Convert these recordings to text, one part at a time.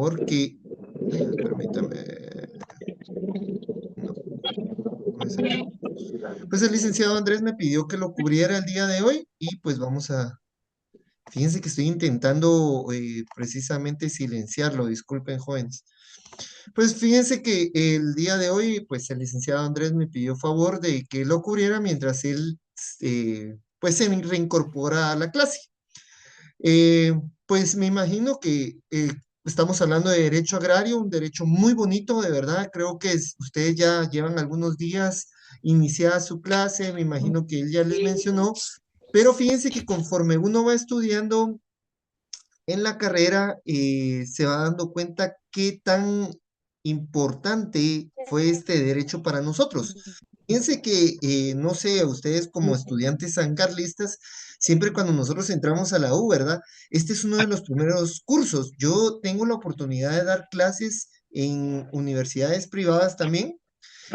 favor que, permítame, no, no es aquí. Pues el licenciado Andrés me pidió que lo cubriera el día de hoy y pues vamos a, fíjense que estoy intentando precisamente silenciarlo, disculpen jóvenes. Pues fíjense que el día de hoy, pues el licenciado Andrés me pidió favor de que lo cubriera mientras él, pues se reincorpora a la clase. Eh, pues me imagino que estamos hablando de derecho agrario, un derecho muy bonito, de verdad. Creo que ustedes ya llevan algunos días iniciada su clase, me imagino que él ya les mencionó, pero fíjense que conforme uno va estudiando en la carrera, se va dando cuenta qué tan importante fue este derecho para nosotros. Fíjense que, no sé, ustedes como estudiantes sancarlistas, siempre cuando nosotros entramos a la U, ¿verdad? Este es uno de los primeros cursos. Yo tengo la oportunidad de dar clases en universidades privadas también.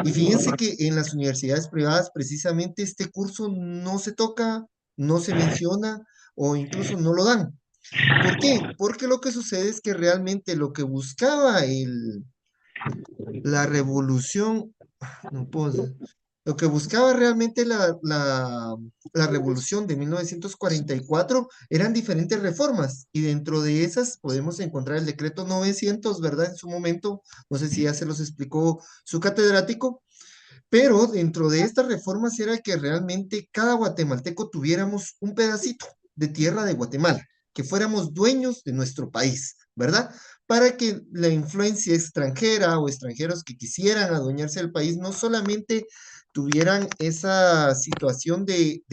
Y fíjense que en las universidades privadas precisamente este curso no se toca, no se menciona o incluso no lo dan. ¿Por qué? Porque lo que sucede es que realmente lo que buscaba la revolución, no puedo, lo que buscaba realmente la revolución de 1944 eran diferentes reformas y dentro de esas podemos encontrar el decreto 900, ¿verdad? En su momento, no sé si ya se los explicó su catedrático, pero dentro de estas reformas era que realmente cada guatemalteco tuviéramos un pedacito de tierra de Guatemala, que fuéramos dueños de nuestro país, ¿verdad? Para que la influencia extranjera o extranjeros que quisieran adueñarse del país no solamente tuvieran esa situación de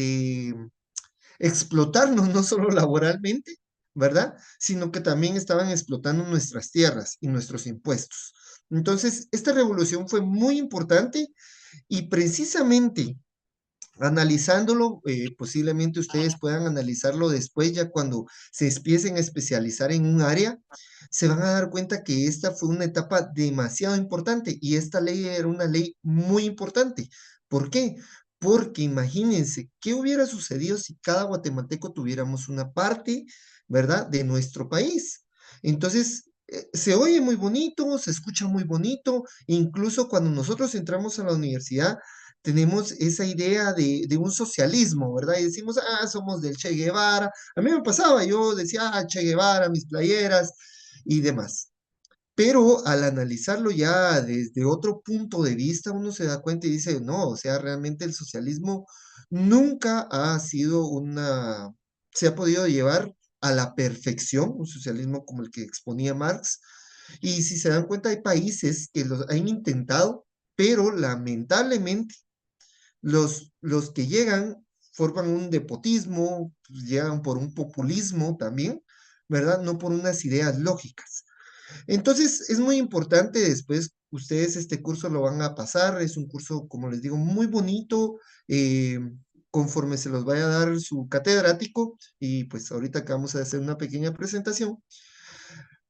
explotarnos, no solo laboralmente, ¿verdad? Sino que también estaban explotando nuestras tierras y nuestros impuestos. Entonces, esta revolución fue muy importante y precisamente analizándolo, posiblemente ustedes puedan analizarlo después, ya cuando se empiecen a especializar en un área, se van a dar cuenta que esta fue una etapa demasiado importante y esta ley era una ley muy importante. ¿Por qué? Porque imagínense qué hubiera sucedido si cada guatemalteco tuviéramos una parte, ¿verdad?, de nuestro país. Entonces, se oye muy bonito, se escucha muy bonito, incluso cuando nosotros entramos a la universidad, tenemos esa idea de un socialismo, ¿verdad? Y decimos, somos del Che Guevara. A mí me pasaba, yo decía, Che Guevara, mis playeras y demás. Pero al analizarlo ya desde otro punto de vista, uno se da cuenta y dice, no, o sea, realmente el socialismo nunca ha sido se ha podido llevar a la perfección, un socialismo como el que exponía Marx. Y si se dan cuenta, hay países que los han intentado, pero lamentablemente los que llegan forman un despotismo, llegan por un populismo también, ¿verdad? No por unas ideas lógicas. Entonces, es muy importante después, ustedes este curso lo van a pasar, es un curso, como les digo, muy bonito, eh, conforme se los vaya a dar su catedrático, y pues ahorita que vamos a hacer una pequeña presentación,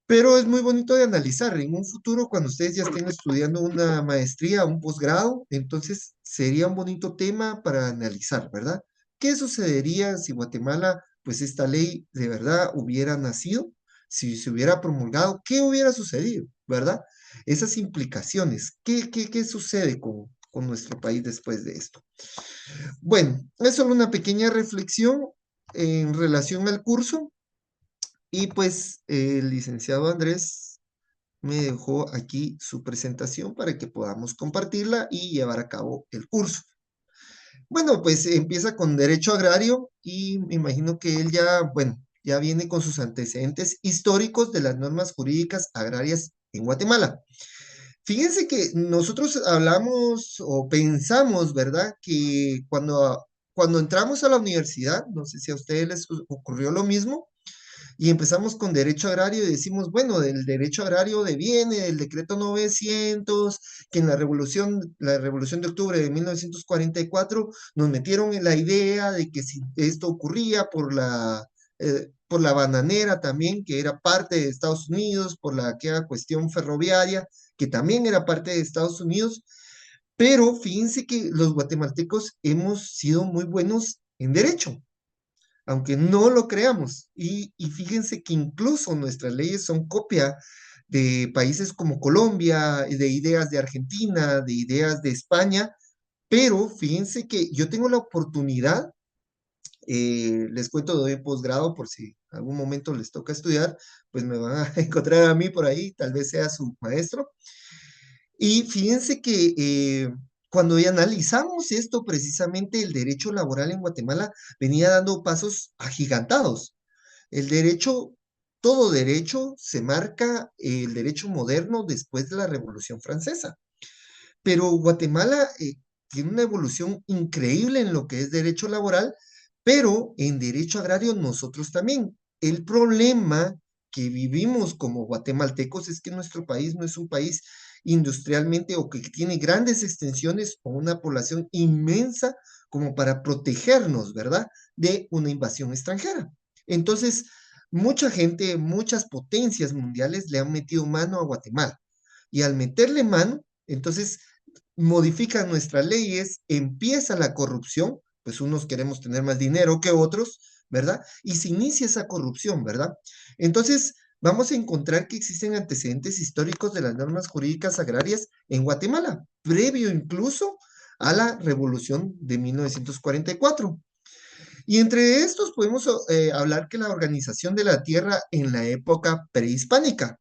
pero es muy bonito de analizar. En un futuro, cuando ustedes ya estén estudiando una maestría, un posgrado, entonces sería un bonito tema para analizar, ¿verdad? ¿Qué sucedería si Guatemala, pues esta ley de verdad hubiera nacido? Si se hubiera promulgado, ¿qué hubiera sucedido, verdad? Esas implicaciones, ¿qué sucede con nuestro país después de esto? Bueno, es solo una pequeña reflexión en relación al curso y pues el licenciado Andrés me dejó aquí su presentación para que podamos compartirla y llevar a cabo el curso. Bueno, pues empieza con derecho agrario y me imagino que él ya, bueno, ya viene con sus antecedentes históricos de las normas jurídicas agrarias en Guatemala. Fíjense que nosotros hablamos o pensamos, ¿verdad? Que cuando entramos a la universidad, no sé si a ustedes les ocurrió lo mismo, y empezamos con derecho agrario y decimos, bueno, del derecho agrario deviene del decreto 900, que en la revolución de octubre de 1944 nos metieron en la idea de que si esto ocurría por la bananera también, que era parte de Estados Unidos, por aquella cuestión ferroviaria, que también era parte de Estados Unidos, pero fíjense que los guatemaltecos hemos sido muy buenos en derecho, aunque no lo creamos. Y fíjense que incluso nuestras leyes son copia de países como Colombia, de ideas de Argentina, de ideas de España, pero fíjense que yo tengo la oportunidad, les cuento, doy posgrado por si algún momento les toca estudiar, pues me van a encontrar a mí por ahí, tal vez sea su maestro. Y fíjense que cuando ya analizamos esto, precisamente el derecho laboral en Guatemala venía dando pasos agigantados. El derecho, todo derecho se marca el derecho moderno después de la Revolución Francesa. Pero Guatemala tiene una evolución increíble en lo que es derecho laboral, pero en derecho agrario nosotros también. El problema que vivimos como guatemaltecos es que nuestro país no es un país industrialmente o que tiene grandes extensiones o una población inmensa como para protegernos, ¿verdad?, de una invasión extranjera. Entonces, mucha gente, muchas potencias mundiales le han metido mano a Guatemala. Y al meterle mano, entonces modifican nuestras leyes, empieza la corrupción, pues unos queremos tener más dinero que otros, ¿verdad? Y se inicia esa corrupción, ¿verdad? Entonces, vamos a encontrar que existen antecedentes históricos de las normas jurídicas agrarias en Guatemala, previo incluso a la Revolución de 1944. Y entre estos podemos hablar que la organización de la tierra en la época prehispánica,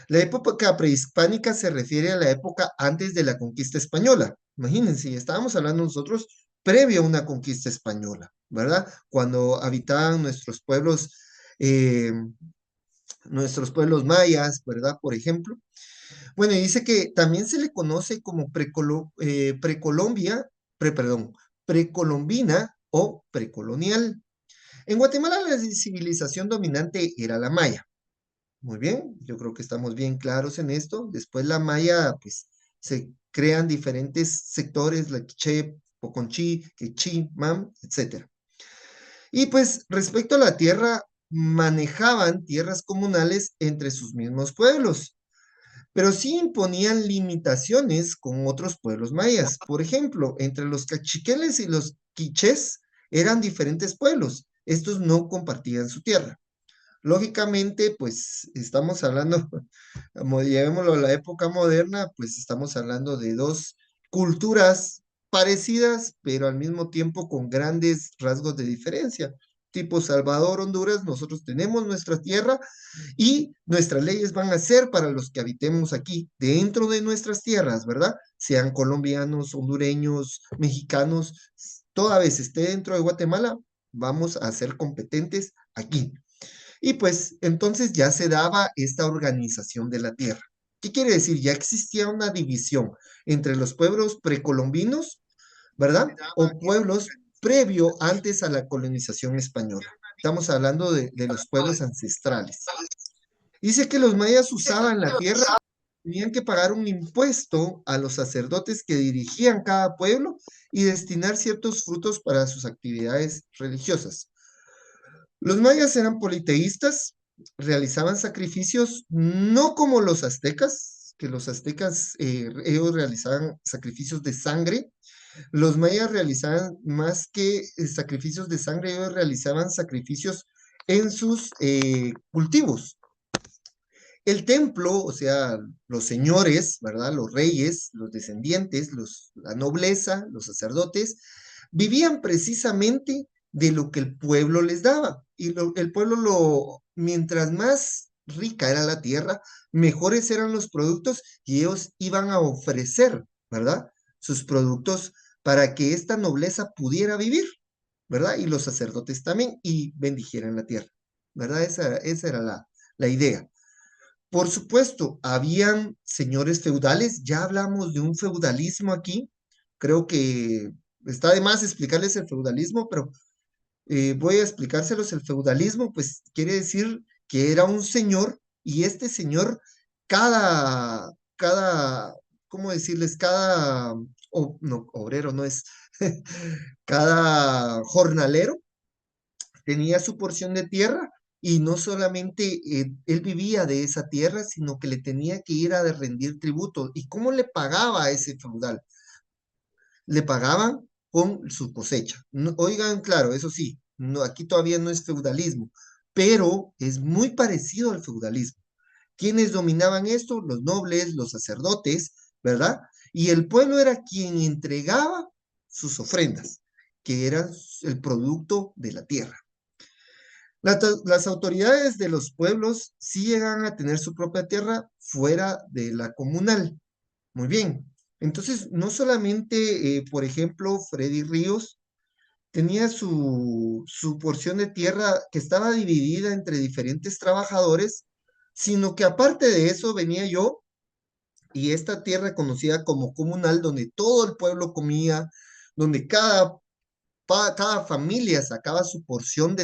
la época prehispánica se refiere a la época antes de la conquista española. Imagínense, estábamos hablando nosotros previo a una conquista española, ¿verdad? Cuando habitaban eh, nuestros pueblos mayas, ¿verdad? Por ejemplo. Bueno, y dice que también se le conoce como precolombia, perdón, precolombina o precolonial. En Guatemala la civilización dominante era la maya. Muy bien, yo creo que estamos bien claros en esto. Después la maya, pues se crean diferentes sectores, la quiché, poconchí, quechí, mam, etcétera. Y pues respecto a la tierra, manejaban tierras comunales entre sus mismos pueblos, pero sí imponían limitaciones con otros pueblos mayas. Por ejemplo, entre los cachiqueles y los quichés eran diferentes pueblos. Estos no compartían su tierra. Lógicamente, pues estamos hablando, como llevémoslo a la época moderna, pues estamos hablando de dos culturas parecidas, pero al mismo tiempo con grandes rasgos de diferencia. Tipo Salvador, Honduras, nosotros tenemos nuestra tierra y nuestras leyes van a ser para los que habitemos aquí, dentro de nuestras tierras, ¿verdad? Sean colombianos, hondureños, mexicanos, toda vez esté dentro de Guatemala, vamos a ser competentes aquí. Y pues entonces ya se daba esta organización de la tierra. ¿Qué quiere decir? Ya existía una división entre los pueblos precolombinos, ¿verdad? O pueblos previo antes a la colonización española. Estamos hablando de los pueblos ancestrales. Dice que los mayas usaban la tierra, tenían que pagar un impuesto a los sacerdotes que dirigían cada pueblo y destinar ciertos frutos para sus actividades religiosas. Los mayas eran politeístas, realizaban sacrificios no como los aztecas, que los aztecas ellos realizaban sacrificios de sangre. Los mayas realizaban más que sacrificios de sangre, ellos realizaban sacrificios en sus cultivos. El templo, o sea, los señores, ¿verdad? Los reyes, los descendientes, la nobleza, los sacerdotes, vivían precisamente de lo que el pueblo les daba. Y el pueblo, mientras más rica era la tierra, mejores eran los productos y ellos iban a ofrecer, ¿verdad? Sus productos para que esta nobleza pudiera vivir, ¿verdad? Y los sacerdotes también, y bendijeran la tierra, ¿verdad? Esa era la idea. Por supuesto, habían señores feudales, ya hablamos de un feudalismo aquí, creo que está de más explicarles el feudalismo, pero voy a explicárselos. El feudalismo, pues quiere decir que era un señor y este señor, cada, ¿cómo decirles? No, obrero no es, cada jornalero tenía su porción de tierra y no solamente él vivía de esa tierra, sino que le tenía que ir a rendir tributo. ¿Y cómo le pagaba a ese feudal? Le pagaban con su cosecha. Oigan, claro, eso sí, no, aquí todavía no es feudalismo, pero es muy parecido al feudalismo. ¿Quiénes dominaban esto? Los nobles, los sacerdotes, ¿verdad? Y el pueblo era quien entregaba sus ofrendas, que eran el producto de la tierra. Las autoridades de los pueblos sí llegan a tener su propia tierra fuera de la comunal. Muy bien. Entonces, no solamente, por ejemplo, Freddy Ríos tenía su porción de tierra que estaba dividida entre diferentes trabajadores, sino que aparte de eso venía yo y esta tierra conocida como comunal, donde todo el pueblo comía, donde cada familia sacaba su porción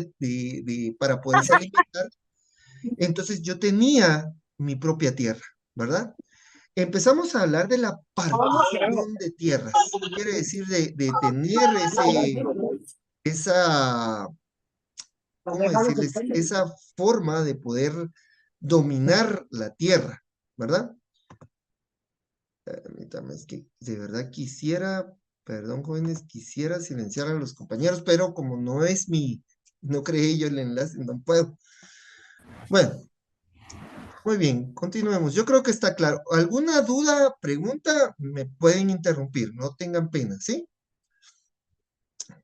para poderse alimentar. Entonces yo tenía mi propia tierra, ¿verdad? Empezamos a hablar de la partición de tierras. Quiere decir de tener esa, ¿cómo decirles? Esa forma de poder dominar la tierra, ¿verdad? Permítame, es que de verdad quisiera, perdón, jóvenes, quisiera silenciar a los compañeros, pero como no creé yo el enlace, no puedo. Bueno, muy bien, continuemos. Yo creo que está claro. ¿Alguna duda, pregunta? Me pueden interrumpir, no tengan pena, ¿sí?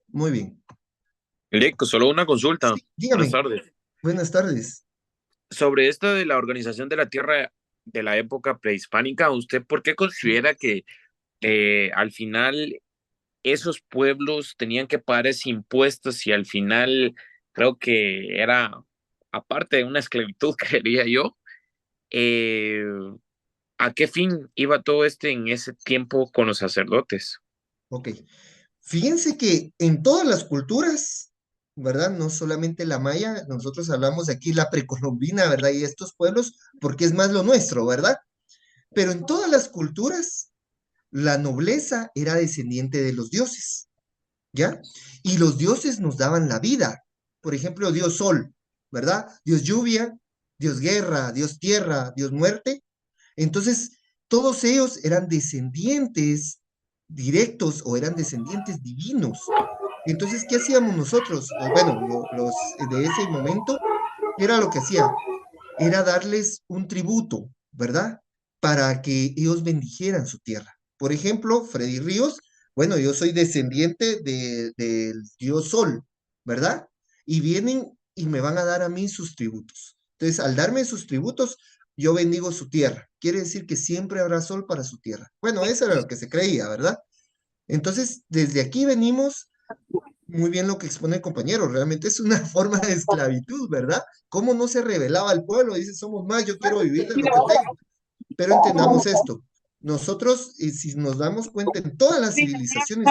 Muy bien. Lico, solo una consulta. Sí, Buenas dígame. tardes. Buenas tardes. Sobre esto de la organización de la tierra de la época prehispánica, ¿usted por qué considera que al final esos pueblos tenían que pagar ese impuestos y al final creo que era, aparte de una esclavitud, creería yo, eh, ¿a qué fin iba todo en ese tiempo con los sacerdotes? Ok. Fíjense que en todas las culturas, ¿verdad? No solamente la maya, nosotros hablamos aquí la precolombina, ¿verdad? Y estos pueblos, porque es más lo nuestro, ¿verdad? Pero en todas las culturas, la nobleza era descendiente de los dioses, ¿ya? Y los dioses nos daban la vida. Por ejemplo, Dios Sol, ¿verdad? Dios lluvia, Dios guerra, Dios tierra, Dios muerte. Entonces, todos ellos eran descendientes directos o eran descendientes divinos. Entonces, ¿qué hacíamos nosotros? Bueno, los de ese momento, era lo que hacía, era darles un tributo, ¿verdad? Para que ellos bendijeran su tierra. Por ejemplo, Freddy Ríos, bueno, yo soy descendiente del dios Sol, ¿verdad? Y vienen y me van a dar a mí sus tributos. Entonces, al darme sus tributos, yo bendigo su tierra. Quiere decir que siempre habrá sol para su tierra. Bueno, eso era lo que se creía, ¿verdad? Entonces, desde aquí venimos muy bien lo que expone el compañero, realmente es una forma de esclavitud, ¿verdad? ¿Cómo no se rebelaba el pueblo? Dice, somos más, yo quiero vivir de lo que tengo. Pero entendamos esto, nosotros, si nos damos cuenta, en todas las civilizaciones,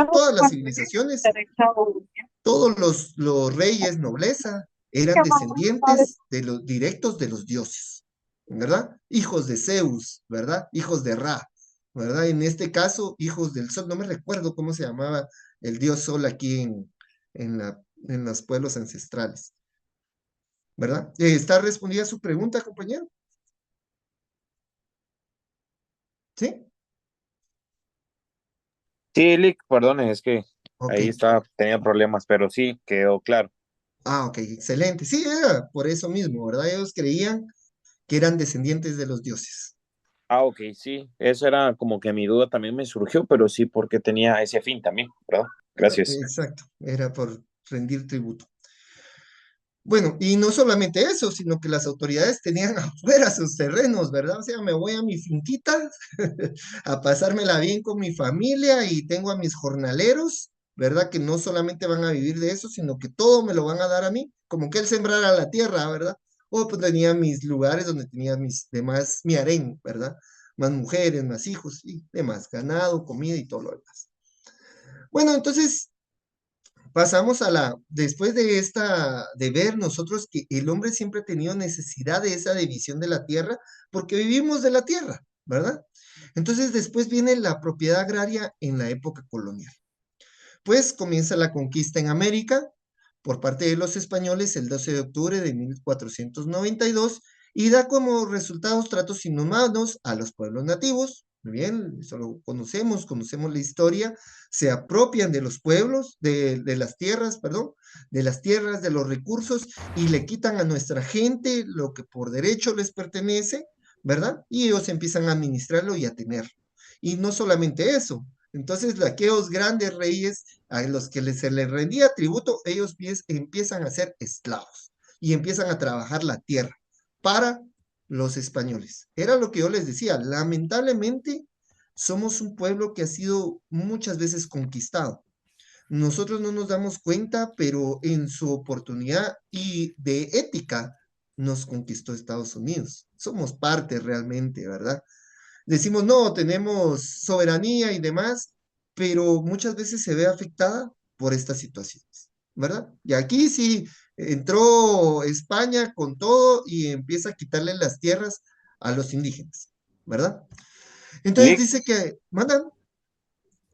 todos los reyes, nobleza, eran descendientes de los directos de los dioses, ¿verdad? Hijos de Zeus, ¿verdad? Hijos de Ra, ¿verdad? En este caso, hijos del sol, no me recuerdo cómo se llamaba el dios sol aquí en los pueblos ancestrales, ¿verdad? ¿Está respondida su pregunta, compañero? ¿Sí? Sí, Lick, perdón, es que Ok. ahí estaba, tenía problemas, pero sí, quedó claro. Ah, ok, excelente. Sí, era por eso mismo, ¿verdad? Ellos creían que eran descendientes de los dioses. Ah, ok, sí, eso era como que mi duda también me surgió, pero sí, porque tenía ese fin también, ¿verdad? Gracias. Exacto, era por rendir tributo. Bueno, y no solamente eso, sino que las autoridades tenían afuera sus terrenos, ¿verdad? O sea, me voy a mi finquita a pasármela bien con mi familia y tengo a mis jornaleros, ¿verdad? Que no solamente van a vivir de eso, sino que todo me lo van a dar a mí, como que él sembrara la tierra, ¿verdad? O pues tenía mis lugares donde tenía mis demás, mi harén, ¿verdad? Más mujeres, más hijos y demás, ganado, comida y todo lo demás. Bueno, entonces pasamos después de de ver nosotros que el hombre siempre ha tenido necesidad de esa división de la tierra, porque vivimos de la tierra, ¿verdad? Entonces después viene la propiedad agraria en la época colonial. Pues comienza la conquista en América por parte de los españoles el 12 de octubre de 1492 y da como resultados tratos inhumanos a los pueblos nativos. Muy bien, eso lo conocemos la historia, se apropian de los pueblos, de las tierras, perdón, de las tierras, de los recursos y le quitan a nuestra gente lo que por derecho les pertenece, ¿verdad? Y ellos empiezan a administrarlo y a tenerlo. Y no solamente eso, entonces aquellos grandes reyes a los que se les rendía tributo, ellos empiezan a ser esclavos y empiezan a trabajar la tierra para los españoles. Era lo que yo les decía, lamentablemente somos un pueblo que ha sido muchas veces conquistado. Nosotros no nos damos cuenta, pero en su oportunidad y de ética nos conquistó Estados Unidos. Somos parte realmente, ¿verdad? Decimos, no, tenemos soberanía y demás, pero muchas veces se ve afectada por estas situaciones, ¿verdad? Y aquí sí entró España con todo y empieza a quitarle las tierras a los indígenas, ¿verdad? Entonces Lick, dice que, manda,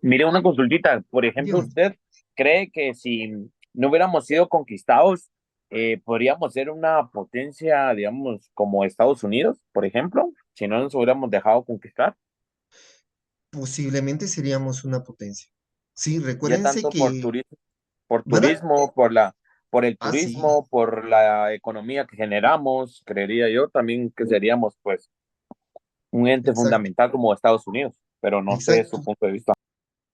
mire una consultita. Por ejemplo, dígame. ¿usted cree que si no hubiéramos sido conquistados, podríamos ser una potencia, digamos, como Estados Unidos, por ejemplo, si no nos hubiéramos dejado conquistar? Posiblemente seríamos una potencia. Sí, Ya recuérdense tanto que, por ¿verdad? turismo, por el Ah, sí, turismo, por la economía que generamos, creería yo también que seríamos, pues, un ente exacto, fundamental como Estados Unidos, pero no sé su exacto. punto de vista.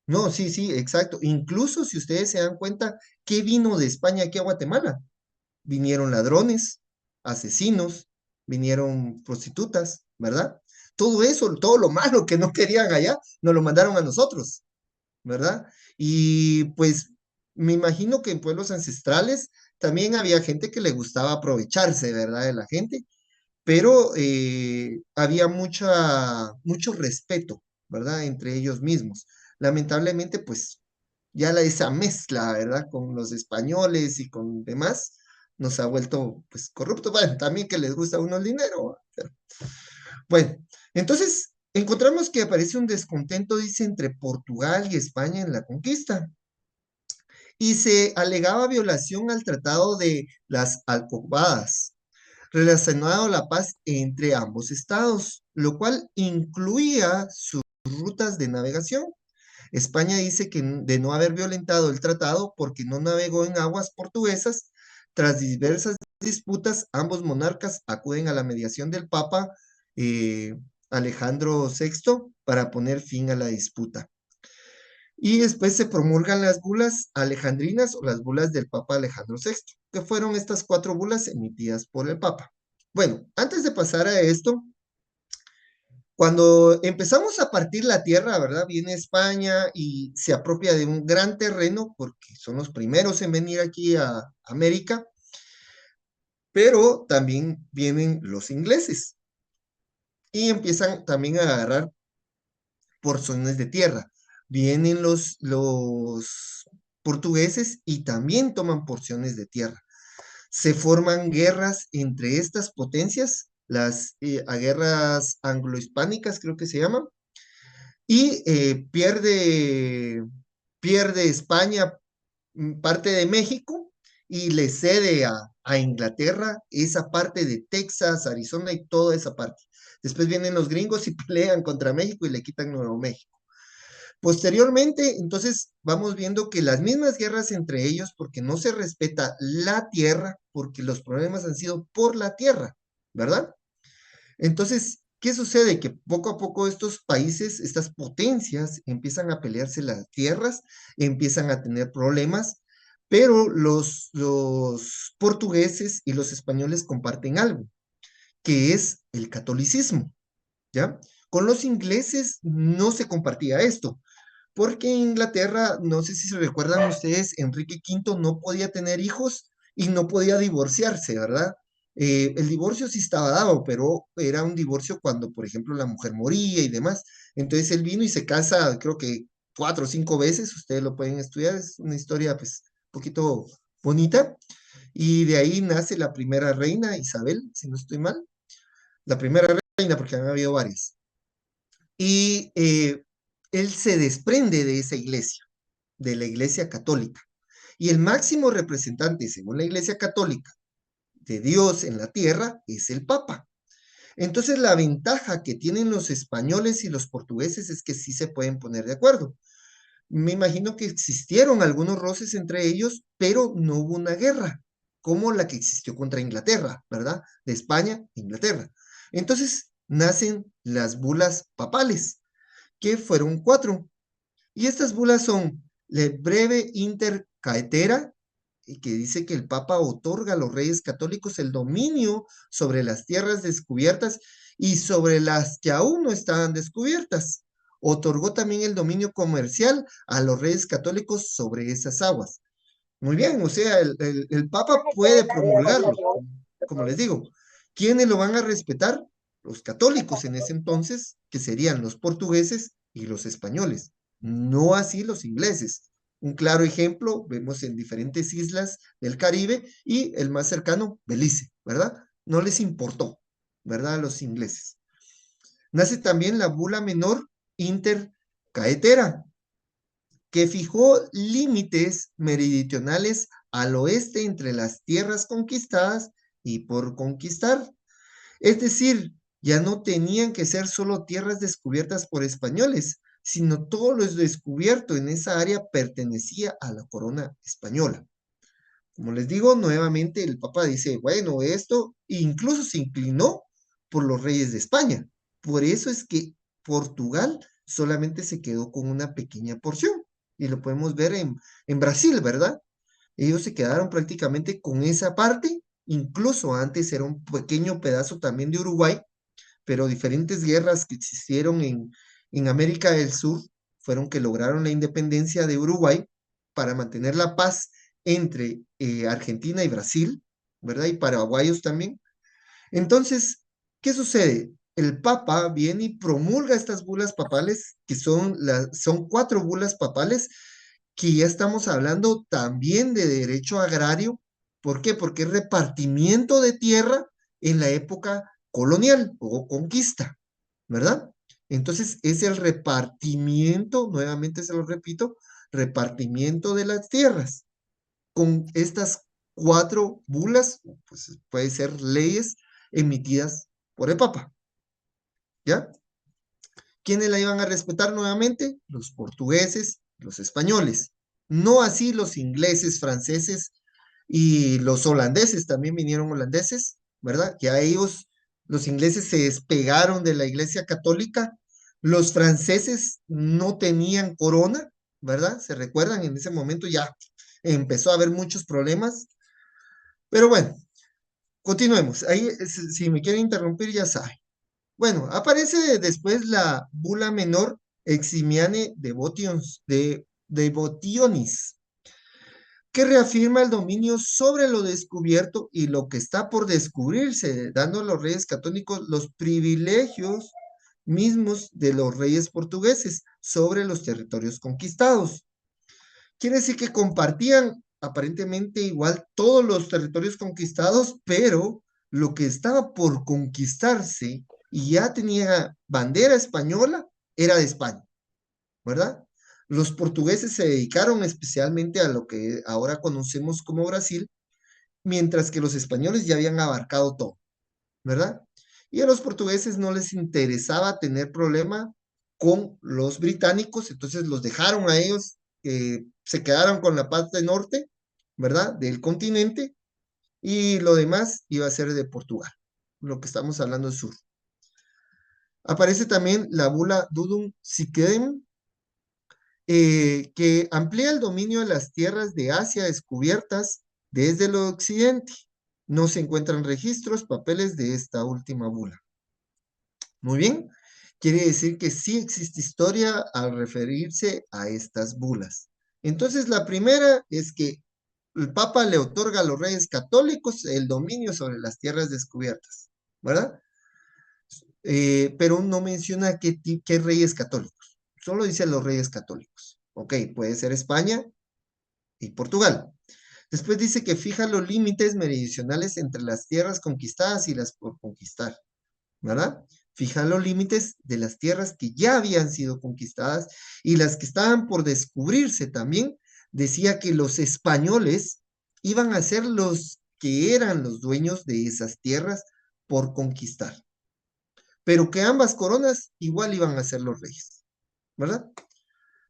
No, sí, sí, exacto. Incluso si ustedes se dan cuenta, ¿qué vino de España aquí a Guatemala? Vinieron ladrones, asesinos, vinieron prostitutas, ¿verdad? Todo eso, todo lo malo que no querían allá, nos lo mandaron a nosotros, ¿verdad? Y pues me imagino que en pueblos ancestrales también había gente que le gustaba aprovecharse, ¿verdad? De la gente, pero había mucho respeto, ¿verdad? Entre ellos mismos. Lamentablemente, pues ya esa mezcla, ¿verdad? Con los españoles y con demás, nos ha vuelto, pues, corruptos. Bueno, también que les gusta a uno el dinero. Pero, bueno, entonces encontramos que aparece un descontento, dice, entre Portugal y España en la conquista. Y se alegaba violación al Tratado de las Alcobadas relacionado a la paz entre ambos estados, lo cual incluía sus rutas de navegación. España dice que de no haber violentado el tratado porque no navegó en aguas portuguesas. Tras diversas disputas, ambos monarcas acuden a la mediación del Papa eh, Alejandro VI para poner fin a la disputa. Y después se promulgan las bulas alejandrinas o las bulas del Papa Alejandro VI, que fueron estas cuatro bulas emitidas por el Papa. Bueno, antes de pasar a esto, cuando empezamos a partir la tierra, ¿verdad? Viene España y se apropia de un gran terreno porque son los primeros en venir aquí a América, pero también vienen los ingleses y empiezan también a agarrar porciones de tierra. Vienen los portugueses y también toman porciones de tierra. Se forman guerras entre estas potencias, las guerras anglo-hispánicas creo que se llaman, y pierde España parte de México y le cede a Inglaterra esa parte de Texas, Arizona y toda esa parte. Después vienen los gringos y pelean contra México y le quitan Nuevo México. Posteriormente, entonces, vamos viendo que las mismas guerras entre ellos, porque no se respeta la tierra, porque los problemas han sido por la tierra, ¿verdad? Entonces, ¿qué sucede? Que poco a poco estos países, estas potencias, empiezan a pelearse las tierras, empiezan a tener problemas, pero los portugueses y los españoles comparten algo, que es el catolicismo, ¿ya? Con los ingleses no se compartía esto, porque en Inglaterra, no sé si se recuerdan ustedes, Enrique V no podía tener hijos y no podía divorciarse, ¿verdad? El divorcio sí estaba dado, pero era un divorcio cuando, por ejemplo, la mujer moría y demás. Entonces él vino y se casa, creo que 4 o 5 veces, ustedes lo pueden estudiar, es una historia pues un poquito bonita. Y de ahí nace la primera reina, Isabel, si no estoy mal, la primera reina, porque han habido varias. Y él se desprende de esa iglesia, de la iglesia católica. Y el máximo representante, según la iglesia católica, de Dios en la tierra es el Papa. Entonces la ventaja que tienen los españoles y los portugueses es que sí se pueden poner de acuerdo. Me imagino que existieron algunos roces entre ellos, pero no hubo una guerra como la que existió contra Inglaterra, ¿verdad? De España a Inglaterra. Entonces, nacen las bulas papales, que fueron 4. Y estas bulas son la breve inter caetera, y que dice que el Papa otorga a los reyes católicos el dominio sobre las tierras descubiertas y sobre las que aún no estaban descubiertas. Otorgó también el dominio comercial a los reyes católicos sobre esas aguas. Muy bien, o sea, el Papa puede promulgarlo, como les digo. ¿Quiénes lo van a respetar? Los católicos en ese entonces, que serían los portugueses y los españoles, no así los ingleses. Un claro ejemplo vemos en diferentes islas del Caribe y el más cercano, Belice, ¿verdad? No les importó, ¿verdad? A los ingleses. Nace también la bula menor intercaetera, que fijó límites meridionales al oeste entre las tierras conquistadas y por conquistar. Es decir, ya no tenían que ser solo tierras descubiertas por españoles, sino todo lo descubierto en esa área pertenecía a la corona española. Como les digo, nuevamente el Papa dice, bueno, esto incluso se inclinó por los reyes de España. Por eso es que Portugal solamente se quedó con una pequeña porción. Y lo podemos ver en Brasil, ¿verdad? Ellos se quedaron prácticamente con esa parte. Incluso antes era un pequeño pedazo también de Uruguay, pero diferentes guerras que existieron en América del Sur fueron que lograron la independencia de Uruguay para mantener la paz entre Argentina y Brasil, ¿verdad? Y paraguayos también. Entonces, ¿qué sucede? El Papa viene y promulga estas bulas papales, que son 4 bulas papales, que ya estamos hablando también de derecho agrario. ¿Por qué? Porque es repartimiento de tierra en la época colonial o conquista, ¿verdad? Entonces es el repartimiento, nuevamente se lo repito, repartimiento de las tierras. Con estas 4 bulas, pues puede ser leyes emitidas por el Papa, ¿ya? ¿Quiénes la iban a respetar nuevamente? Los portugueses, los españoles. No así los ingleses, franceses y los holandeses, también vinieron holandeses, ¿verdad? Ya ellos, los ingleses se despegaron de la Iglesia Católica, los franceses no tenían corona, ¿verdad? ¿Se recuerdan? En ese momento ya empezó a haber muchos problemas, pero bueno, continuemos. Ahí, si me quieren interrumpir, ya saben. Bueno, aparece después la bula menor Eximiane de Botionis, que reafirma el dominio sobre lo descubierto y lo que está por descubrirse, dando a los reyes católicos los privilegios mismos de los reyes portugueses sobre los territorios conquistados. Quiere decir que compartían aparentemente igual todos los territorios conquistados, pero lo que estaba por conquistarse y ya tenía bandera española era de España, ¿verdad? Los portugueses se dedicaron especialmente a lo que ahora conocemos como Brasil, mientras que los españoles ya habían abarcado todo, ¿verdad? Y a los portugueses no les interesaba tener problema con los británicos, entonces los dejaron a ellos que se quedaron con la parte norte, ¿verdad? Del continente, y lo demás iba a ser de Portugal, lo que estamos hablando es sur. Aparece también la bula Dudum Siquem, que amplía el dominio de las tierras de Asia descubiertas desde el occidente. No se encuentran registros, papeles de esta última bula. Muy bien, quiere decir que sí existe historia al referirse a estas bulas. Entonces, la primera es que el Papa le otorga a los reyes católicos el dominio sobre las tierras descubiertas, ¿verdad? Pero no menciona qué reyes católicos, solo dice los reyes católicos. Ok, puede ser España y Portugal. Después dice que fija los límites meridionales entre las tierras conquistadas y las por conquistar, ¿verdad? Fija los límites de las tierras que ya habían sido conquistadas y las que estaban por descubrirse también. Decía que los españoles iban a ser los que eran los dueños de esas tierras por conquistar, pero que ambas coronas igual iban a ser los reyes, ¿verdad?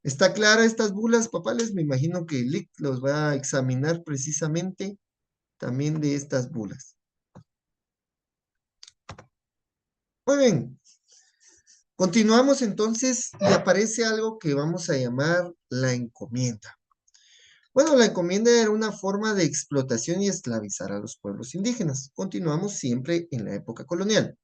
¿Está clara estas bulas papales? Me imagino que Lick los va a examinar precisamente también de estas bulas. Muy bien, continuamos entonces y aparece algo que vamos a llamar la encomienda. Bueno, la encomienda era una forma de explotación y esclavizar a los pueblos indígenas. Continuamos siempre en la época colonial.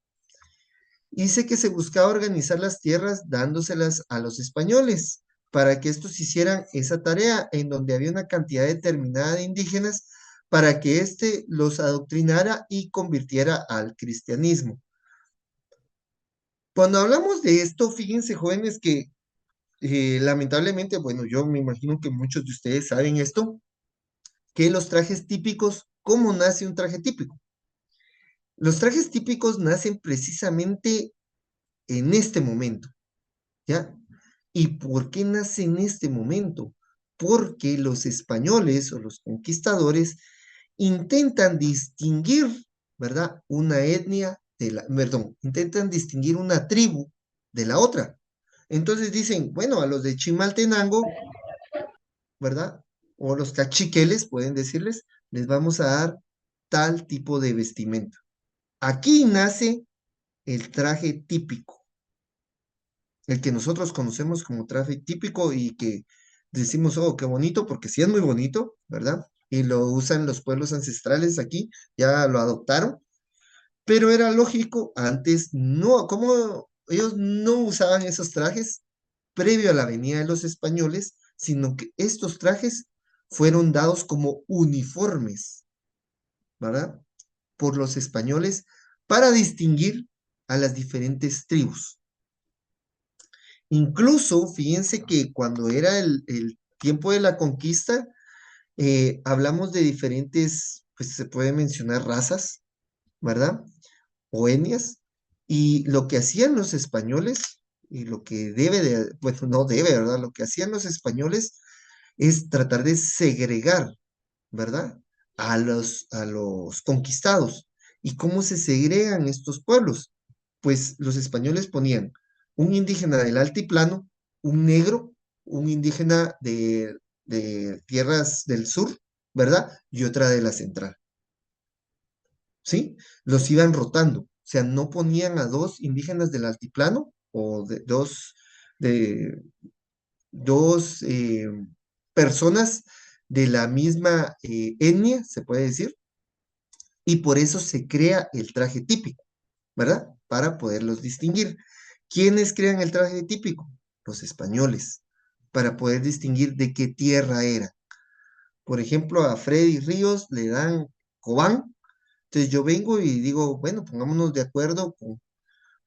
Dice que se buscaba organizar las tierras dándoselas a los españoles para que estos hicieran esa tarea en donde había una cantidad determinada de indígenas para que éste los adoctrinara y convirtiera al cristianismo. Cuando hablamos de esto, fíjense jóvenes que lamentablemente, bueno, yo me imagino que muchos de ustedes saben esto, que los trajes típicos, ¿cómo nace un traje típico? Los trajes típicos nacen precisamente en este momento, ¿ya? ¿Y por qué nace en este momento? Porque los españoles o los conquistadores intentan distinguir, ¿verdad? Una etnia de la, perdón, intentan distinguir una tribu de la otra. Entonces dicen, bueno, a los de Chimaltenango, ¿verdad? O los cachiqueles, pueden decirles, les vamos a dar tal tipo de vestimenta. Aquí nace el traje típico, el que nosotros conocemos como traje típico y que decimos, oh, qué bonito, porque sí es muy bonito, ¿verdad? Y lo usan los pueblos ancestrales aquí, ya lo adoptaron, pero era lógico, antes no, como ellos no usaban esos trajes previo a la venida de los españoles, sino que estos trajes fueron dados como uniformes, ¿verdad? Por los españoles para distinguir a las diferentes tribus. Incluso, fíjense que cuando era el tiempo de la conquista, hablamos de diferentes, pues se puede mencionar razas, ¿verdad? O etnias, y lo que hacían los españoles, y lo que debe de, bueno, no debe, ¿verdad? Lo que hacían los españoles es tratar de segregar, ¿verdad? A los conquistados. ¿Y cómo se segregan estos pueblos? Pues los españoles ponían un indígena del altiplano, un negro, un indígena de tierras del sur, ¿verdad? Y otra de la central, ¿sí? Los iban rotando, o sea, no ponían a dos indígenas del altiplano o de dos personas de la misma etnia, se puede decir, y por eso se crea el traje típico, ¿verdad? Para poderlos distinguir. ¿Quiénes crean el traje típico? Los españoles, para poder distinguir de qué tierra era. Por ejemplo, a Freddy Ríos le dan Cobán, entonces yo vengo y digo, bueno, pongámonos de acuerdo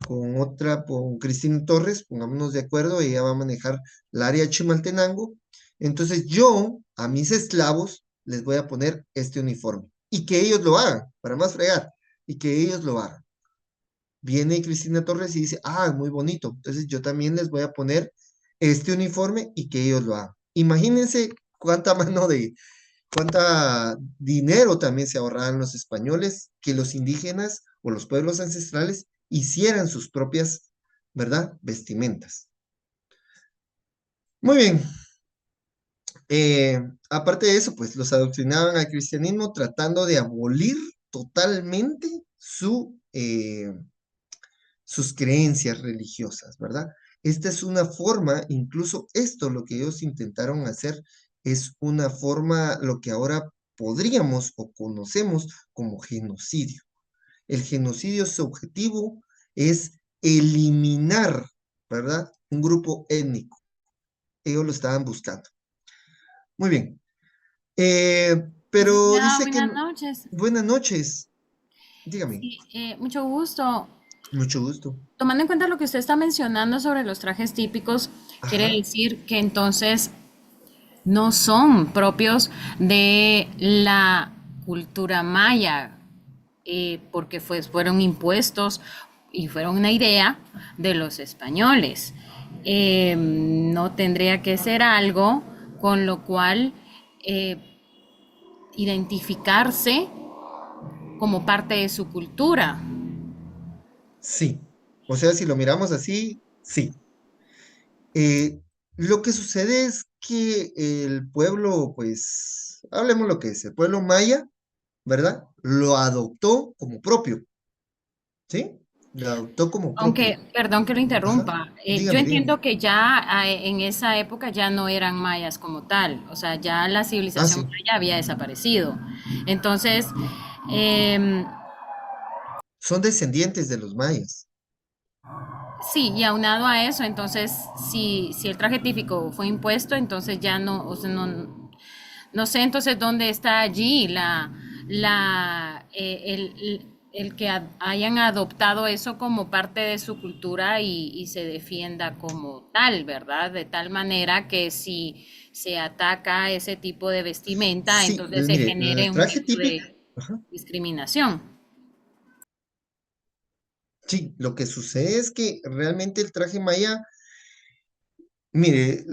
con Cristina Torres, pongámonos de acuerdo, ella va a manejar el área Chimaltenango. Entonces yo a mis esclavos les voy a poner este uniforme y que ellos lo hagan, para más fregar, y que ellos lo hagan. Viene Cristina Torres y dice, ah, muy bonito, entonces yo también les voy a poner este uniforme y que ellos lo hagan. Imagínense cuánta mano de, cuánta dinero también se ahorraban los españoles que los indígenas o los pueblos ancestrales hicieran sus propias, ¿verdad? Vestimentas. Muy bien. Aparte de eso, pues los adoctrinaban al cristianismo tratando de abolir totalmente sus creencias religiosas, ¿verdad? Esta es una forma, incluso esto lo que ellos intentaron hacer es una forma, lo que ahora podríamos o conocemos como genocidio. El genocidio, su objetivo es eliminar, ¿verdad? Un grupo étnico. Ellos lo estaban buscando. Muy bien. Pero Licenciada, dice que, buenas noches. buenas noches, dígame, Sí, mucho gusto. mucho gusto. Tomando en cuenta lo que usted está mencionando sobre los trajes típicos, quiere Ajá, decir que entonces no son propios de la cultura maya, porque fueron impuestos y fueron una idea de los españoles. No tendría que ser algo con lo cual identificarse como parte de su cultura. sí. O sea, si lo miramos así, sí. Eh, lo que sucede es que el pueblo, pues, hablemos lo que es, el pueblo maya, ¿verdad? Lo adoptó como propio, ¿sí? la adoptó como propio. Aunque, perdón que lo Ajá, interrumpa, yo dígame, dígame. entiendo que ya en esa época ya no eran mayas como tal, o sea, ya la Ah, civilización sí, maya había desaparecido. Entonces, em, son descendientes de los mayas. sí, y aunado a eso, entonces, si el traje típico fue impuesto, entonces ya no, o sea, no sé entonces dónde está allí el que hayan adoptado eso como parte de su cultura y se defienda como tal, ¿verdad? De tal manera que si se ataca ese tipo de vestimenta, Sí, entonces se mire, genere el un traje tipo típico, de ajá, discriminación. sí, lo que sucede es que realmente el traje maya, mire,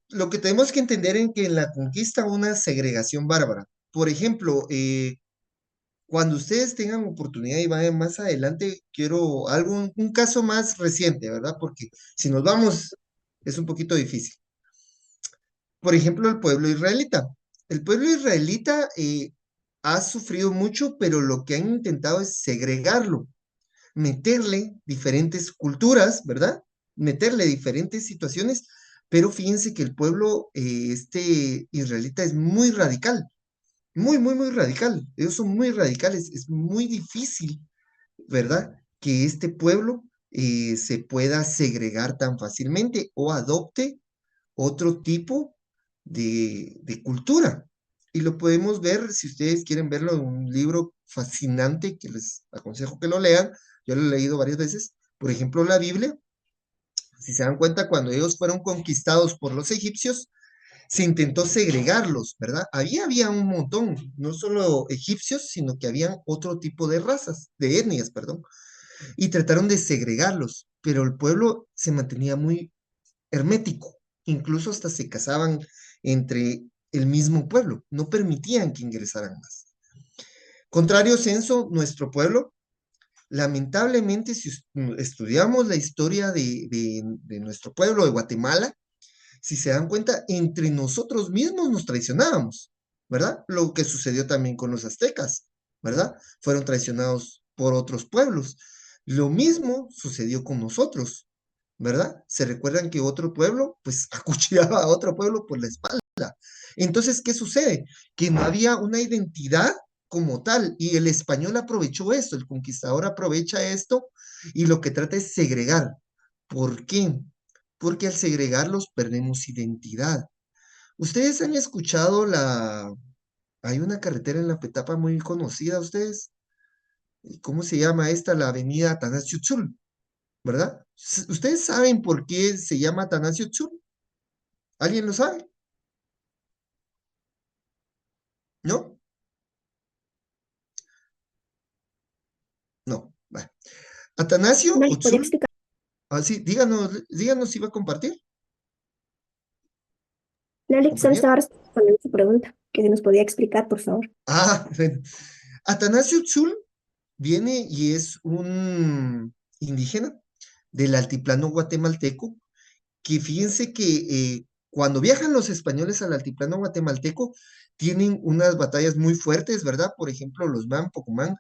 lo que tenemos que entender es que en la conquista hubo una segregación bárbara. Por ejemplo, cuando ustedes tengan oportunidad y vayan más adelante, quiero un caso más reciente, ¿verdad? Porque si nos vamos, es un poquito difícil. Por ejemplo, el pueblo israelita. El pueblo israelita ha sufrido mucho, pero lo que han intentado es segregarlo, meterle diferentes culturas, ¿verdad? Meterle diferentes situaciones, pero fíjense que el pueblo israelita es muy radical, muy, muy, muy radical. Ellos son muy radicales, es muy difícil, ¿verdad? Que este pueblo se pueda segregar tan fácilmente o adopte otro tipo de cultura. Y lo podemos ver, si ustedes quieren verlo, en un libro fascinante que les aconsejo que lo lean. Yo lo he leído varias veces. Por ejemplo, la Biblia. Si se dan cuenta, cuando ellos fueron conquistados por los egipcios, se intentó segregarlos, ¿verdad? Había un montón, no solo egipcios, sino que habían otro tipo de razas, de etnias, perdón, y trataron de segregarlos, pero el pueblo se mantenía muy hermético, incluso hasta se casaban entre el mismo pueblo, no permitían que ingresaran más. Contrario censo, nuestro pueblo, lamentablemente, si estudiamos la historia de nuestro pueblo, de Guatemala, si se dan cuenta, entre nosotros mismos nos traicionábamos, ¿verdad? Lo que sucedió también con los aztecas, ¿verdad? Fueron traicionados por otros pueblos. Lo mismo sucedió con nosotros, ¿verdad? Se recuerdan que otro pueblo, pues, acuchillaba a otro pueblo por la espalda. Entonces, ¿qué sucede? Que no había una identidad como tal, y el español aprovechó esto, el conquistador aprovecha esto, y lo que trata es segregar. ¿Por qué? Porque al segregarlos perdemos identidad. ¿Ustedes han escuchado hay una carretera en La Petapa muy conocida, ustedes? ¿Cómo se llama esta? La avenida Atanasio Tzul, ¿verdad? ¿Ustedes saben por qué se llama Atanasio Tzul? ¿Alguien lo sabe? ¿No? No. Bueno. Atanasio ¿No les podría Utzul, explicar? sí, díganos si iba a compartir, No, les solo compañero. estaba respondiendo su pregunta, que si nos podía explicar, por favor. Ah, bueno. Atanasio Tzul viene y es un indígena del altiplano guatemalteco, que fíjense que cuando viajan los españoles al altiplano guatemalteco, tienen unas batallas muy fuertes, ¿verdad? Por ejemplo, los Man Pocumán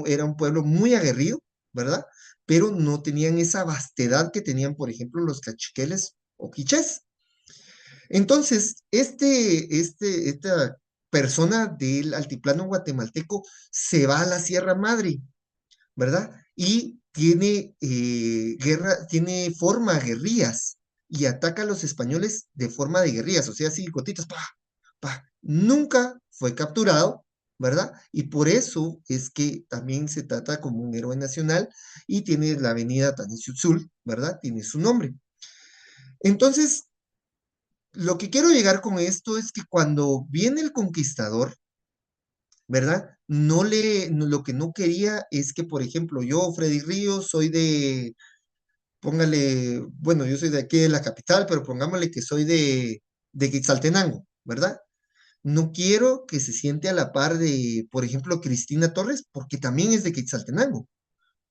era un pueblo muy aguerrido, ¿verdad? Pero no tenían esa vastedad que tenían, por ejemplo, los cachiqueles o quichés. Entonces, esta persona del altiplano guatemalteco se va a la Sierra Madre, ¿verdad? Y tiene forma guerrillas y ataca a los españoles de forma de guerrillas, o sea, así, gotitas, pa, pa. Nunca fue capturado, ¿verdad? Y por eso es que también se trata como un héroe nacional y tiene la avenida Tanisiutzul, ¿verdad? Tiene su nombre. Entonces, lo que quiero llegar con esto es que cuando viene el conquistador, ¿verdad? Lo que no quería es que, por ejemplo, yo, Freddy Ríos, soy póngale, bueno, yo soy de aquí de la capital, pero pongámosle que soy de Quetzaltenango, ¿verdad? No quiero que se siente a la par de, por ejemplo, Cristina Torres, porque también es de Quetzaltenango.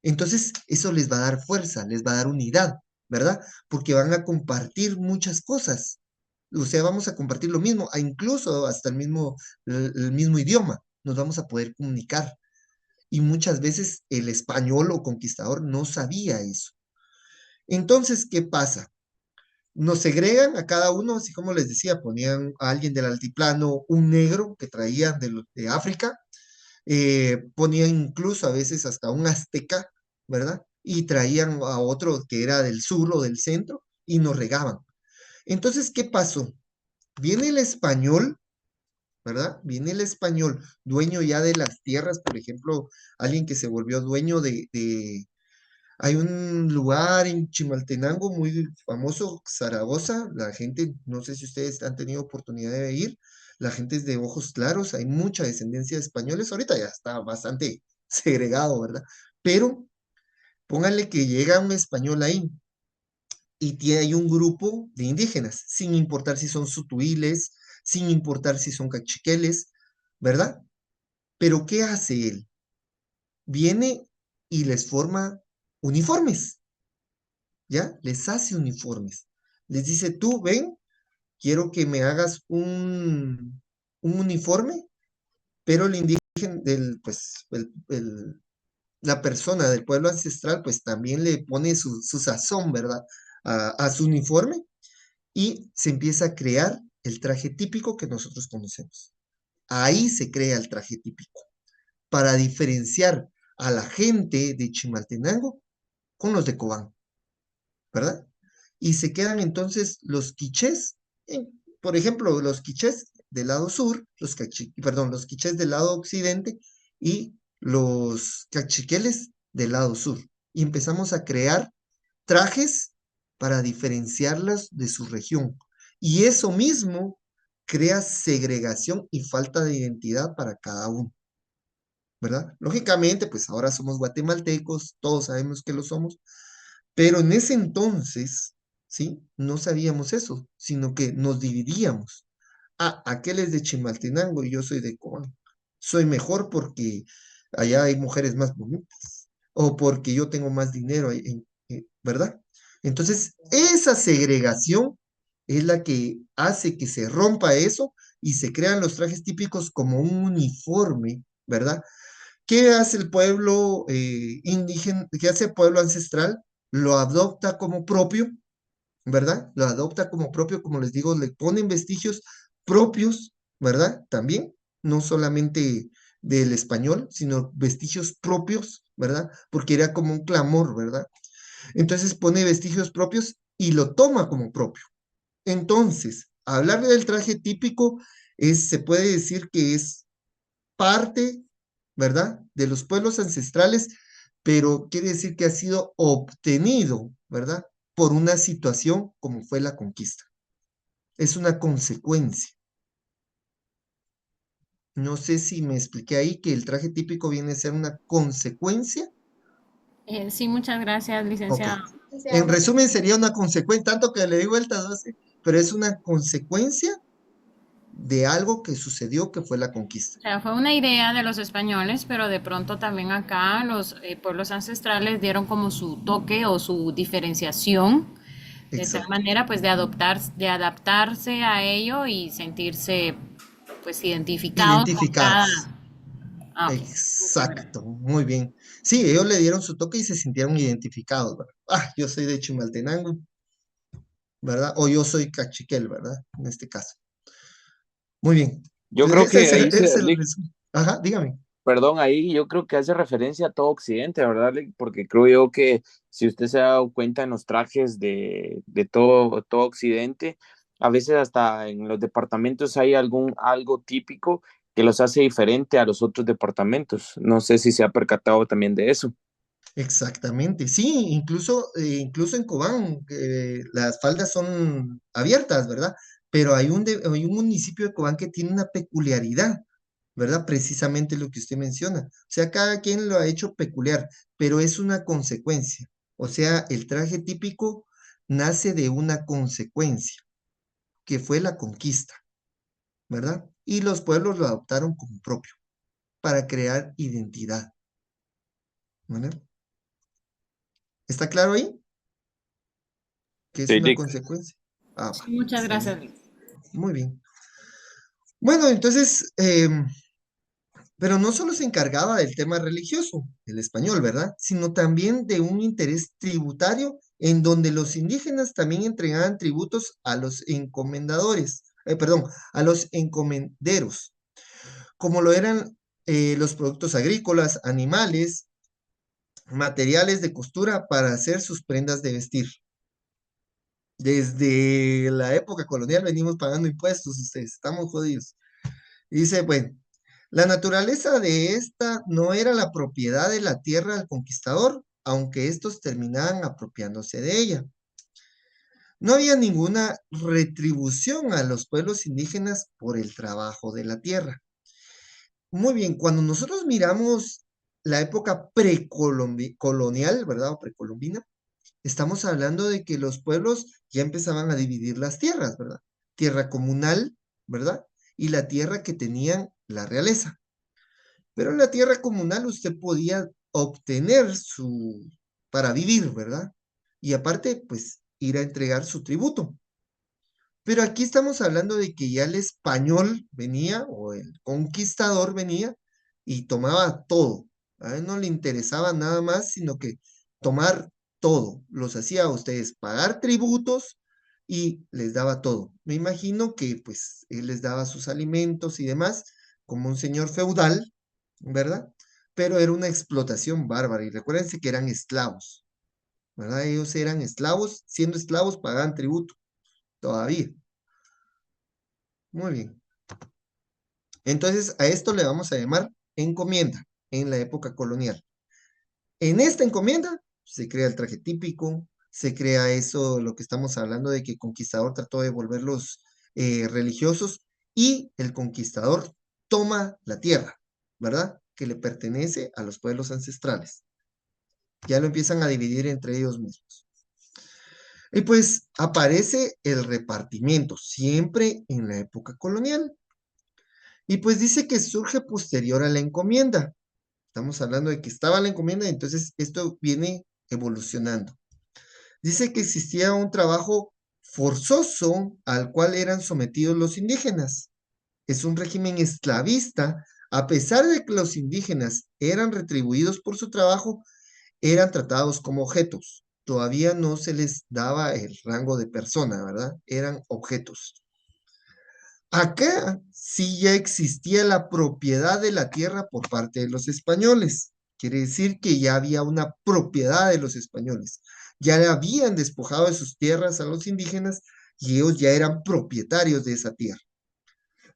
Entonces, eso les va a dar fuerza, les va a dar unidad, ¿verdad? Porque van a compartir muchas cosas. O sea, vamos a compartir lo mismo, incluso hasta el mismo idioma, nos vamos a poder comunicar. y muchas veces el español o conquistador no sabía eso. Entonces, ¿qué pasa? Nos segregan a cada uno, así como les decía, ponían a alguien del altiplano, un negro que traían de África, ponían incluso a veces hasta un azteca, ¿verdad? Y traían a otro que era del sur o del centro y nos regaban. Entonces, ¿qué pasó? Viene el español, ¿verdad? Viene el español, dueño ya de las tierras, por ejemplo, alguien que se volvió dueño hay un lugar en Chimaltenango muy famoso, Zaragoza. La gente, no sé si ustedes han tenido oportunidad de ir, la gente es de ojos claros, hay mucha descendencia de españoles. Ahorita ya está bastante segregado, ¿verdad? Pero pónganle que llega un español ahí y hay un grupo de indígenas, sin importar si son sutuiles, sin importar si son cachiqueles, ¿verdad? Pero ¿qué hace él? Viene y les forma uniformes. ¿Ya? Les hace uniformes. Les dice, tú ven, quiero que me hagas un uniforme, pero el indígena, pues, la persona del pueblo ancestral, pues también le pone su sazón, ¿verdad? A su uniforme y se empieza a crear el traje típico que nosotros conocemos. Ahí se crea el traje típico, para diferenciar a la gente de Chimaltenango con los de Cobán, ¿verdad? Y se quedan entonces los quichés, por ejemplo, los quichés del lado sur, los quichés del lado occidente y los cachiqueles del lado sur. Y empezamos a crear trajes para diferenciarlas de su región. Y eso mismo crea segregación y falta de identidad para cada uno, ¿verdad? Lógicamente, pues ahora somos guatemaltecos, todos sabemos que lo somos, pero en ese entonces, ¿sí? No sabíamos eso, sino que nos dividíamos. Ah, aquel es de Chimaltenango y yo soy de Cobán. Soy mejor porque allá hay mujeres más bonitas o porque yo tengo más dinero, ¿verdad? Entonces, esa segregación es la que hace que se rompa eso y se crean los trajes típicos como un uniforme, ¿verdad? ¿Qué hace el pueblo indígena? ¿Qué hace el pueblo ancestral? Lo adopta como propio, ¿verdad? Lo adopta como propio, como les digo, le ponen vestigios propios, ¿verdad? También, no solamente del español, sino vestigios propios, ¿verdad? Porque era como un clamor, ¿verdad? Entonces pone vestigios propios y lo toma como propio. Entonces, hablar del traje típico se puede decir que es parte, ¿verdad? De los pueblos ancestrales, pero quiere decir que ha sido obtenido, ¿verdad? Por una situación como fue la conquista. Es una consecuencia. No sé si me expliqué ahí que el traje típico viene a ser una consecuencia. Sí, muchas gracias, Ok. licenciado. En resumen, sería una consecuencia, tanto que le di vueltas, no sé, pero es una consecuencia de algo que sucedió que fue la conquista. O sea, fue una idea de los españoles, pero de pronto también acá los pueblos ancestrales dieron como su toque o su diferenciación, de tal Exacto. manera pues de adaptarse a ello y sentirse pues identificados con cada... Identificados. Ah, ok. Muchas gracias. Exacto, muy bien. Sí, ellos le dieron su toque y se sintieron identificados, ¿verdad? Ah, yo soy de Chimaltenango, ¿verdad? O yo soy cachiquel, ¿verdad? En este caso. Muy bien. Yo creo que ahí Ese es se, el resumen. Ajá, dígame. perdón, ahí yo creo que hace referencia a todo Occidente, ¿verdad? Porque creo yo que si usted se ha dado cuenta en los trajes de todo Occidente, a veces hasta en los departamentos hay algo típico que los hace diferente a los otros departamentos. No sé si se ha percatado también de eso. Exactamente. Sí, incluso en Cobán las faldas son abiertas, ¿verdad? Pero hay un municipio de Cobán que tiene una peculiaridad, ¿verdad? Precisamente lo que usted menciona. O sea, cada quien lo ha hecho peculiar, pero es una consecuencia. O sea, el traje típico nace de una consecuencia, que fue la conquista, ¿verdad? Y los pueblos lo adoptaron como propio para crear identidad, ¿verdad? ¿Está claro ahí? Que es Sí, una Lick. consecuencia. Ah, Sí, va, muchas gracias. excelente. Muy bien. Bueno, entonces, Pero no solo se encargaba del tema religioso, el español, ¿verdad? Sino también de un interés tributario en donde los indígenas también entregaban tributos a los encomendadores, perdón, a los encomenderos, como lo eran los productos agrícolas, animales, materiales de costura para hacer sus prendas de vestir. Desde la época colonial venimos pagando impuestos, ustedes, estamos jodidos. Dice, bueno, la naturaleza de esta no era la propiedad de la tierra del conquistador, aunque estos terminaban apropiándose de ella. No había ninguna retribución a los pueblos indígenas por el trabajo de la tierra. Muy bien, cuando nosotros miramos la época precolonial, ¿verdad? O precolombina, estamos hablando de que los pueblos ya empezaban a dividir las tierras, ¿verdad? Tierra comunal, ¿verdad? Y la tierra que tenían la realeza. Pero en la tierra comunal usted podía obtener para vivir, ¿verdad? Y aparte, pues, ir a entregar su tributo. Pero aquí estamos hablando de que ya el español venía, o el conquistador venía, y tomaba todo. A él no le interesaba nada más, sino que tomar todo. Los hacía a ustedes pagar tributos y les daba todo. Me imagino que, pues, él les daba sus alimentos y demás, como un señor feudal, ¿verdad? Pero era una explotación bárbara. Y recuérdense que eran esclavos, ¿verdad? Ellos eran esclavos, siendo esclavos pagaban tributo, todavía. Muy bien. Entonces, a esto le vamos a llamar encomienda en la época colonial. En esta encomienda se crea el traje típico, se crea eso, lo que estamos hablando de que el conquistador trató de volverlos religiosos y el conquistador toma la tierra, ¿verdad? Que le pertenece a los pueblos ancestrales. Ya lo empiezan a dividir entre ellos mismos. Y pues aparece el repartimiento, siempre en la época colonial. Y pues dice que surge posterior a la encomienda. Estamos hablando de que estaba la encomienda y entonces esto viene evolucionando. Dice que existía un trabajo forzoso al cual eran sometidos los indígenas. Es un régimen esclavista. A pesar de que los indígenas eran retribuidos por su trabajo, eran tratados como objetos. Todavía no se les daba el rango de persona, ¿verdad? Eran objetos. Acá sí ya existía la propiedad de la tierra por parte de los españoles. Quiere decir que ya había una propiedad de los españoles. Ya le habían despojado de sus tierras a los indígenas y ellos ya eran propietarios de esa tierra.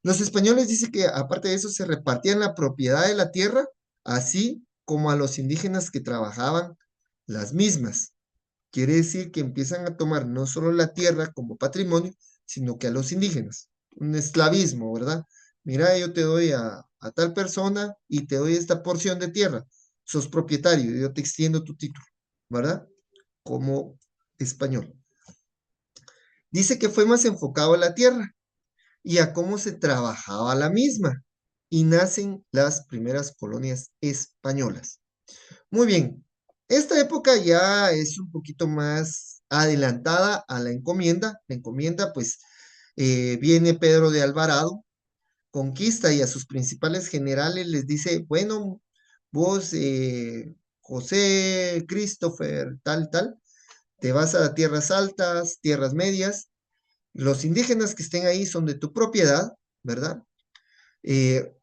Los españoles dicen que aparte de eso se repartían la propiedad de la tierra, así como a los indígenas que trabajaban las mismas. Quiere decir que empiezan a tomar no solo la tierra como patrimonio, sino que a los indígenas. Un esclavismo, ¿verdad? Mira, yo te doy a tal persona y te doy esta porción de tierra. Sos propietario, yo te extiendo tu título, ¿verdad? Como español. Dice que fue más enfocado a la tierra y a cómo se trabajaba la misma. Y nacen las primeras colonias españolas. Muy bien, esta época ya es un poquito más adelantada a la encomienda. La encomienda, pues, viene Pedro de Alvarado, conquista y a sus principales generales les dice, bueno, vos, José, Christopher, tal, te vas a tierras altas, tierras medias. Los indígenas que estén ahí son de tu propiedad, ¿verdad?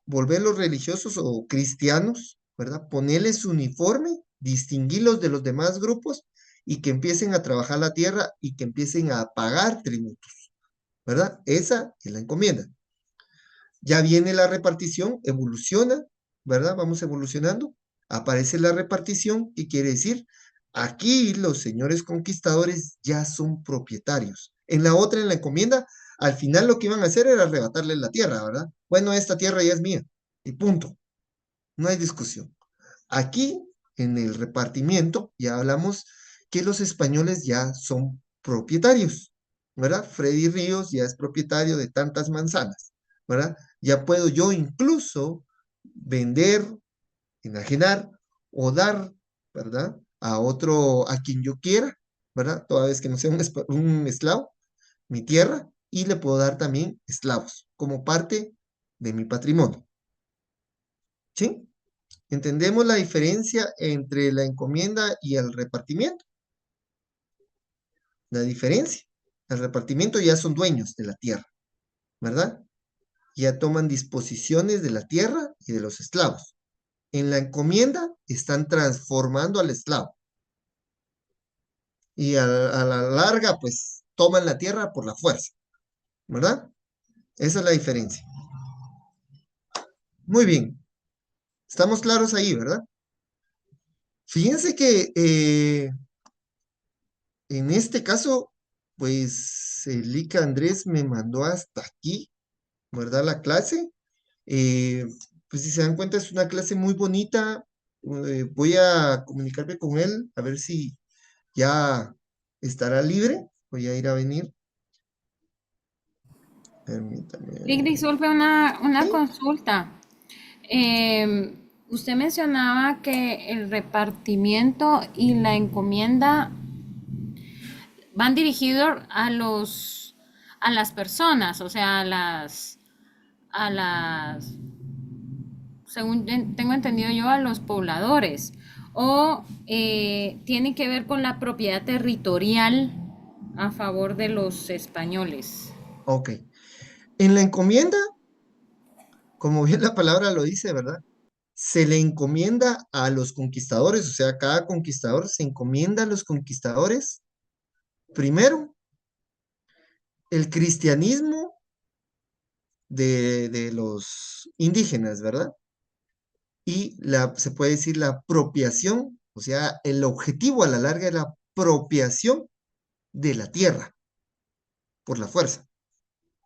Volverlos religiosos o cristianos, ¿verdad? Ponerles su uniforme, distinguirlos de los demás grupos y que empiecen a trabajar la tierra y que empiecen a pagar tributos, ¿verdad? Esa es la encomienda. Ya viene la repartición, evoluciona, ¿verdad? Vamos evolucionando. Aparece la repartición, ¿qué quiere decir? Aquí los señores conquistadores ya son propietarios. En la otra, en la encomienda, al final lo que iban a hacer era arrebatarle la tierra, ¿verdad? Bueno, esta tierra ya es mía. Y punto. No hay discusión. Aquí, en el repartimiento, ya hablamos que los españoles ya son propietarios, ¿verdad? Freddy Ríos ya es propietario de tantas manzanas, ¿verdad? Ya puedo yo incluso vender, enajenar o dar, ¿verdad? A otro, a quien yo quiera, ¿verdad? Toda vez que no sea un esclavo, mi tierra, y le puedo dar también esclavos como parte de mi patrimonio. ¿Sí? ¿Entendemos la diferencia entre la encomienda y el repartimiento? La diferencia. El repartimiento ya son dueños de la tierra, ¿verdad? Ya toman disposiciones de la tierra y de los esclavos. En la encomienda están transformando al esclavo. Y a la larga, pues, toman la tierra por la fuerza, ¿verdad? Esa es la diferencia. Muy bien. Estamos claros ahí, ¿verdad? Fíjense que en este caso, pues, el Ica Andrés me mandó hasta aquí, ¿verdad? La clase. Eh, pues si se dan cuenta, es una clase muy bonita. Voy a comunicarme con él a ver si ya estará libre. Voy a ir a venir. Y Permítame. disculpe una Sí, consulta. Usted mencionaba que el repartimiento y la encomienda van dirigidos a las personas, o sea, a las, según tengo entendido yo, a los pobladores, o tiene que ver con la propiedad territorial a favor de los españoles. ok. En la encomienda, como bien la palabra lo dice, ¿verdad? Se le encomienda a los conquistadores, o sea, cada conquistador se encomienda a los conquistadores. Primero, el cristianismo de los indígenas, ¿verdad? Y se puede decir la apropiación, o sea, el objetivo a la larga es la apropiación de la tierra por la fuerza.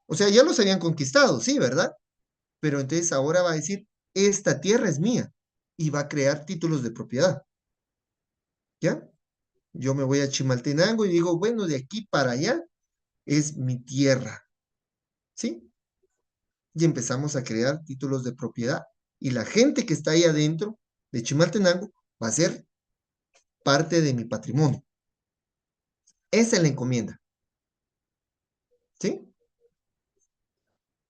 O sea, ya los habían conquistado, sí, ¿verdad? Pero entonces ahora va a decir, esta tierra es mía y va a crear títulos de propiedad, ¿ya? Yo me voy a Chimaltenango y digo, bueno, de aquí para allá es mi tierra, ¿sí? Y empezamos a crear títulos de propiedad. Y la gente que está ahí adentro de Chimaltenango va a ser parte de mi patrimonio. Esa es la encomienda, ¿sí?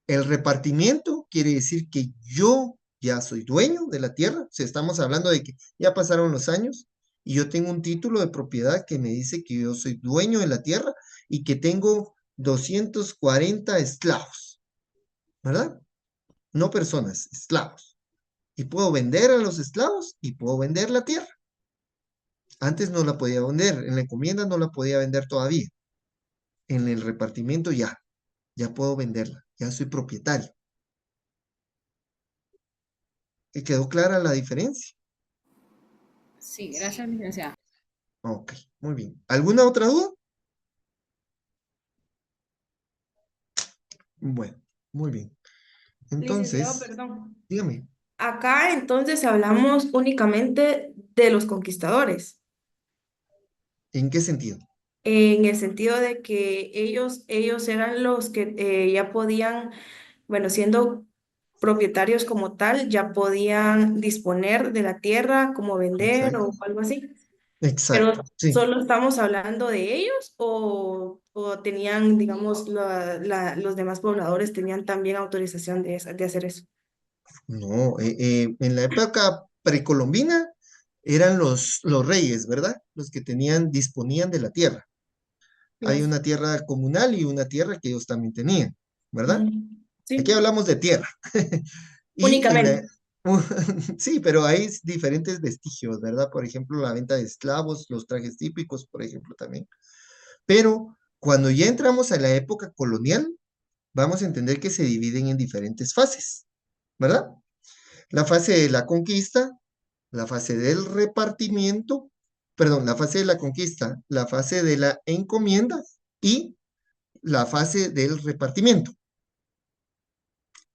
El repartimiento quiere decir que yo ya soy dueño de la tierra. O sea, estamos hablando de que ya pasaron los años y yo tengo un título de propiedad que me dice que yo soy dueño de la tierra y que tengo 240 esclavos, ¿verdad? No personas, esclavos. Y puedo vender a los esclavos y puedo vender la tierra. Antes no la podía vender, en la encomienda no la podía vender todavía. En el repartimiento ya puedo venderla, ya soy propietario. ¿Y quedó clara la diferencia? Sí, gracias, licenciada. Ok, muy bien. ¿Alguna otra duda? Bueno, muy bien. Licenciado, Entonces, perdón. dígame. Acá entonces hablamos únicamente de los conquistadores, ¿En qué sentido? en el sentido de que ellos eran los que ya podían, bueno, siendo propietarios como tal, ya podían disponer de la tierra, como vender Exacto. o algo así. Pero Exacto, sí. ¿solo estamos hablando de ellos o tenían, digamos, los demás pobladores tenían también autorización de hacer eso? No, en la época precolombina eran los reyes, ¿verdad? Los que disponían de la tierra. Hay Los, una tierra comunal y una tierra que ellos también tenían, ¿verdad? Aquí sí, hablamos de tierra. Y en la... únicamente. Sí, pero hay diferentes vestigios, ¿verdad? Por ejemplo, la venta de esclavos, los trajes típicos, por ejemplo, también. Pero cuando ya entramos a la época colonial, vamos a entender que se dividen en diferentes fases, ¿verdad? La fase de la conquista, la fase del repartimiento, perdón, la fase de la conquista, la fase de la encomienda y la fase del repartimiento,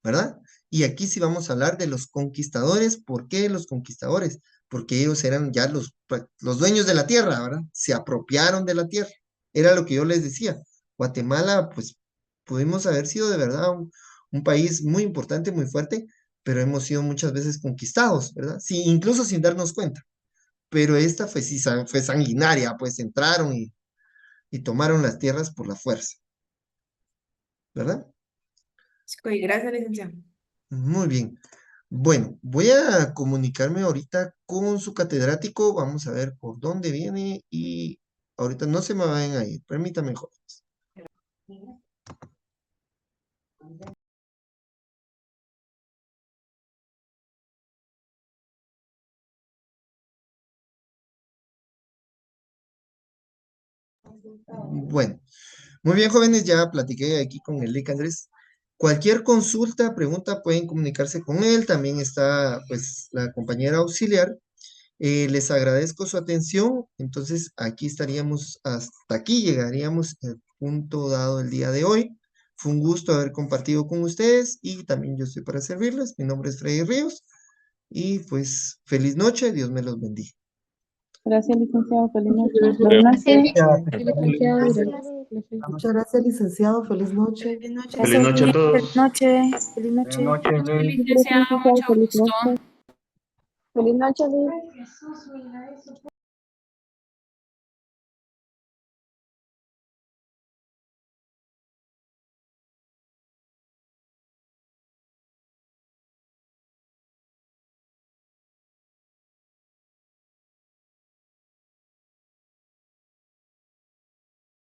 ¿verdad? Y aquí sí vamos a hablar de los conquistadores. ¿Por qué los conquistadores? Porque ellos eran ya los dueños de la tierra, ¿verdad? Se apropiaron de la tierra. Era lo que yo les decía. Guatemala, pues, pudimos haber sido de verdad un país muy importante, muy fuerte, pero hemos sido muchas veces conquistados, ¿verdad? Sí, incluso sin darnos cuenta. Pero esta fue, sí, fue sanguinaria, pues entraron y tomaron las tierras por la fuerza, ¿verdad? Sí, gracias, licenciado. Muy bien. Bueno, voy a comunicarme ahorita con su catedrático. Vamos a ver por dónde viene y ahorita no se me vayan a ir. Permítame, jóvenes. Bueno, muy bien, jóvenes, ya platiqué aquí con el Lic Andrés. Cualquier consulta, pregunta, pueden comunicarse con él. También está, pues, la compañera auxiliar. Les agradezco su atención. Entonces, aquí estaríamos, hasta aquí llegaríamos al punto dado el día de hoy. Fue un gusto haber compartido con ustedes y también yo estoy para servirles. Mi nombre es Freddy Ríos y pues feliz noche, Dios me los bendiga. Gracias, licenciado. Feliz noche. Gracias. Buenas noches. Licenciado, Muchas gracias, licenciado. Feliz noche. Feliz noche. Feliz noche a todos. Feliz noche. Feliz Buenas noche. noches, Luis. Licenciado, mucho Feliz gusto. noche. Feliz noche, Luis.